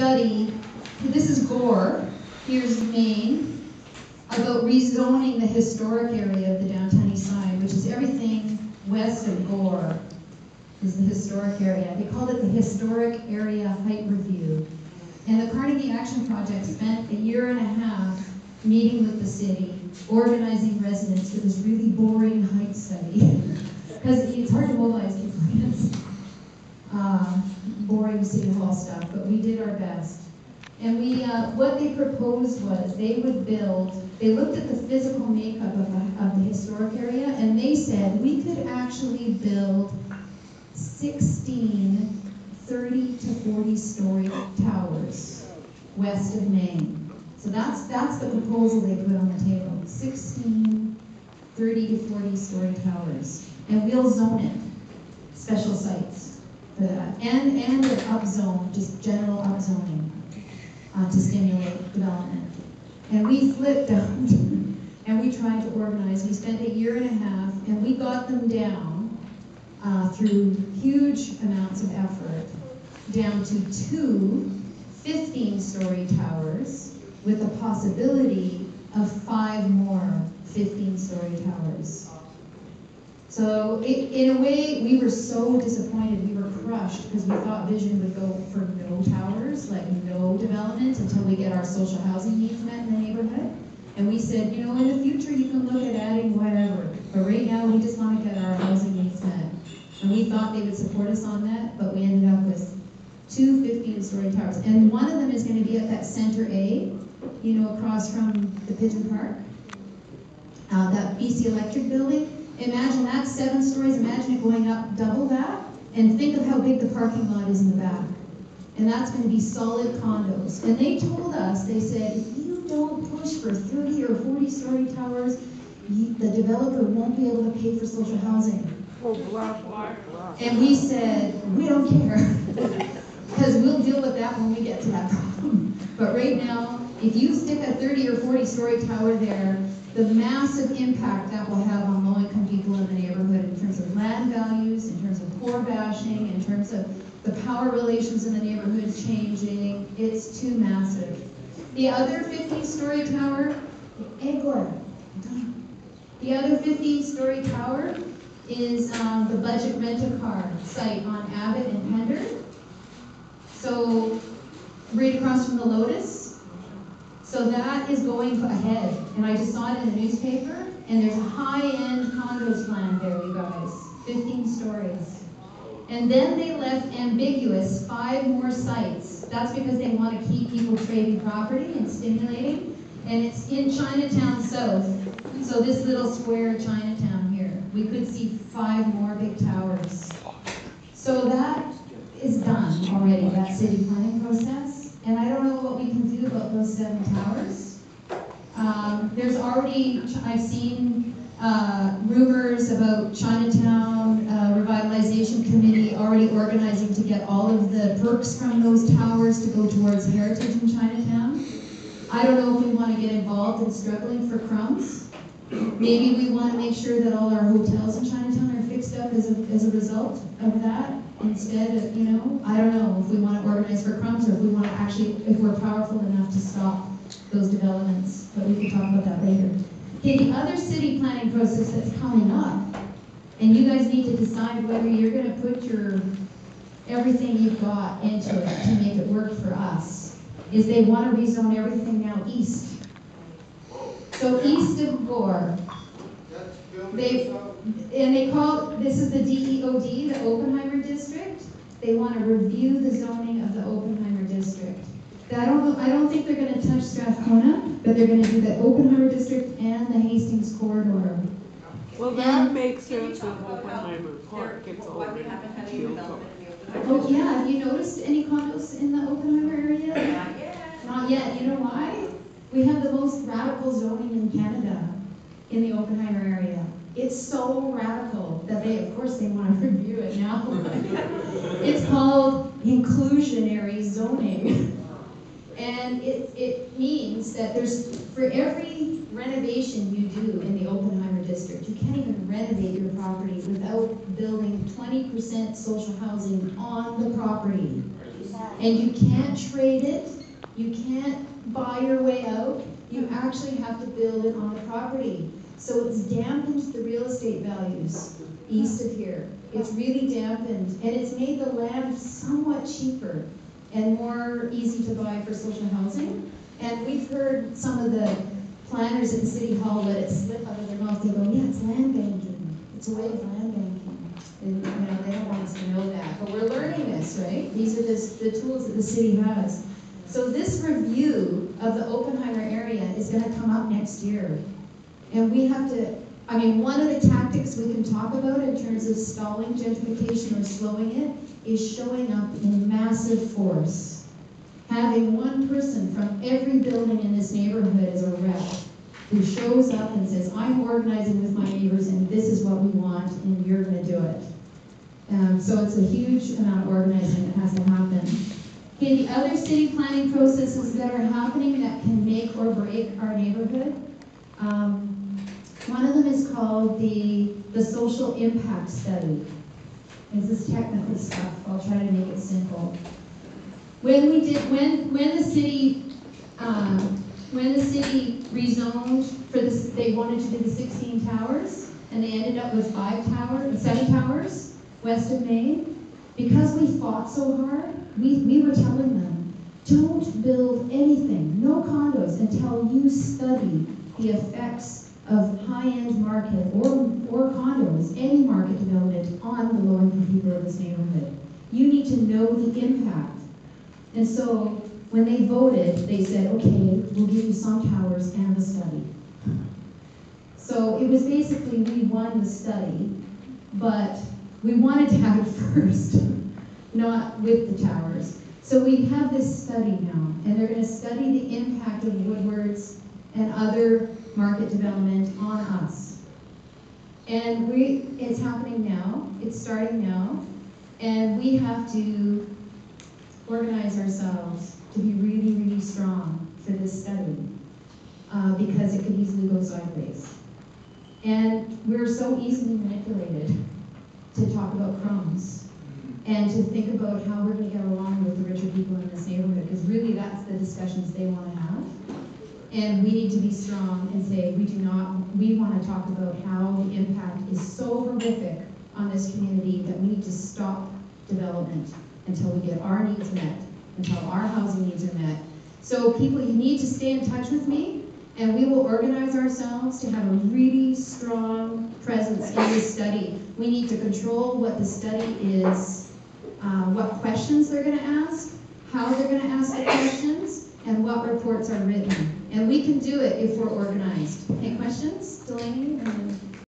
study, this is Gore, here's Maine, about rezoning the historic area of the downtown east side, which is everything west of Gore is the historic area. They called it the Historic Area Height Review. And the Carnegie Action Project spent a year and a half meeting with the city, organizing residents for this really boring height study. Because it's hard to mobilize people, it's boring city hall stuff, but we did our best. And we, what they proposed was they would build, they looked at the physical makeup of the historic area, and they said we could actually build 16 30 to 40 story towers west of Maine. So that's the proposal they put on the table. 16 30 to 40 story towers. And we'll zone it, special sites for that. And an upzone, just general upzoning to stimulate development. And we flipped out and we tried to organize. We spent a year and a half and we got them down through huge amounts of effort, down to 2 15-story towers with the possibility of 5 more 15-story towers. So in a way, we were so disappointed, we were crushed, because we thought Vision would go for no towers, like no development, until we get our social housing needs met in the neighborhood. And we said, you know, in the future you can look at adding whatever, but right now we just want to get our housing needs met. And we thought they would support us on that, but we ended up with 2 15-story towers. And one of them is going to be at that Center A, you know, across from the Pigeon Park, that BC Electric building. Imagine that 7 stories, imagine it going up double that, and think of how big the parking lot is in the back. And that's going to be solid condos. And they told us, they said, if you don't push for 30 or 40-story towers, the developer won't be able to pay for social housing. Oh, blah, blah, blah. And we said, we don't care, because we'll deal with that when we get to that problem. But right now, if you stick a 30 or 40-story tower there, the massive impact that will have on low-income people in the neighborhood in terms of land values, in terms of poor bashing, in terms of the power relations in the neighborhood changing, it's too massive. The other 15-story tower, the other 15-story tower is the budget rent-a-car site on Abbott and Pender. So right across from the Lotus. So that is going ahead, and I just saw it in the newspaper, and there's a high-end condos planned there, you guys, 15 stories. And then they left ambiguous 5 more sites. That's because they want to keep people trading property and stimulating, and it's in Chinatown South. So this little square Chinatown here, we could see 5 more big towers. So that is done already, that city planning process. And I don't know what we can do about those 7 towers. There's already, I've seen rumors about Chinatown Revitalization Committee already organizing to get all of the perks from those towers to go towards heritage in Chinatown. I don't know if we want to get involved in struggling for crumbs. Maybe we want to make sure that all our hotels in Chinatown are fixed up as a result of that. Instead of, you know, I don't know if we want to organize for crumbs or if we want to actually, if we're powerful enough to stop those developments. But we can talk about that later. Okay, the other city planning process that's coming up, and you guys need to decide whether you're going to put your everything you've got into it to make it work for us, is they want to rezone everything now east. So east of Gore. They call, this is the DEOD, the Oppenheimer District. They want to review the zoning of the Oppenheimer District. I don't think they're going to touch Strathcona, but they're going to do the Oppenheimer District and the Hastings corridor. Well, that makes sense if Oppenheimer Park gets already built. Oh yeah, have you noticed any condos in the Oppenheimer area? Not yet. Not yet. You know why? We have the most radical zoning in Canada in the Oppenheimer area. It's so radical that of course they want to review it now. It's called inclusionary zoning. And it means that for every renovation you do in the Oppenheimer District, you can't even renovate your property without building 20% social housing on the property. And you can't trade it, you can't buy your way out, you actually have to build it on the property. So it's dampened the real estate values east of here. It's really dampened, and it's made the land somewhat cheaper and more easy to buy for social housing. And we've heard some of the planners at the City Hall let it slip out of their mouth. They go, yeah, it's land banking. It's a way of land banking. And they don't want us to know that. But we're learning this, right? These are the tools that the city has. So this review of the Oppenheimer area is going to come up next year. And we have to, one of the tactics we can talk about in terms of stalling gentrification or slowing it is showing up in massive force. Having one person from every building in this neighborhood as a rep who shows up and says, I'm organizing with my neighbors and this is what we want and you're going to do it. So it's a huge amount of organizing that has to happen. Okay, the other city planning processes that are happening that can make or break our neighborhood, one of them is called the social impact study. This is technical stuff. I'll try to make it simple. When the city rezoned for this, they wanted to do the 16 towers, and they ended up with 7 towers west of Main. Because we fought so hard, we were telling them, don't build anything, no condos, until you study the effects of high-end market or condos, any market development on the low-income people of this neighborhood. You need to know the impact. And so when they voted, they said, okay, we'll give you some towers and the study. So it was basically, we won the study, but we wanted to have it first, not with the towers. So we have this study now, and they're going to study the impact of Woodward's and other market development on us. And it's happening now, it's starting now, and we have to organize ourselves to be really, really strong for this study, because it could easily go sideways. And we're so easily manipulated to talk about crumbs and to think about how we're going to get along with the richer people in this neighborhood, because really that's the discussions they want to have. And we need to be strong and say we want to talk about how the impact is so horrific on this community that we need to stop development until we get our needs met, until our housing needs are met. So people, you need to stay in touch with me, and we will organize ourselves to have a really strong presence in this study. We need to control what the study is, what questions they're going to ask, how they're going to ask the questions, and what reports are written. And we can do it if we're organized. Any questions, Delaney?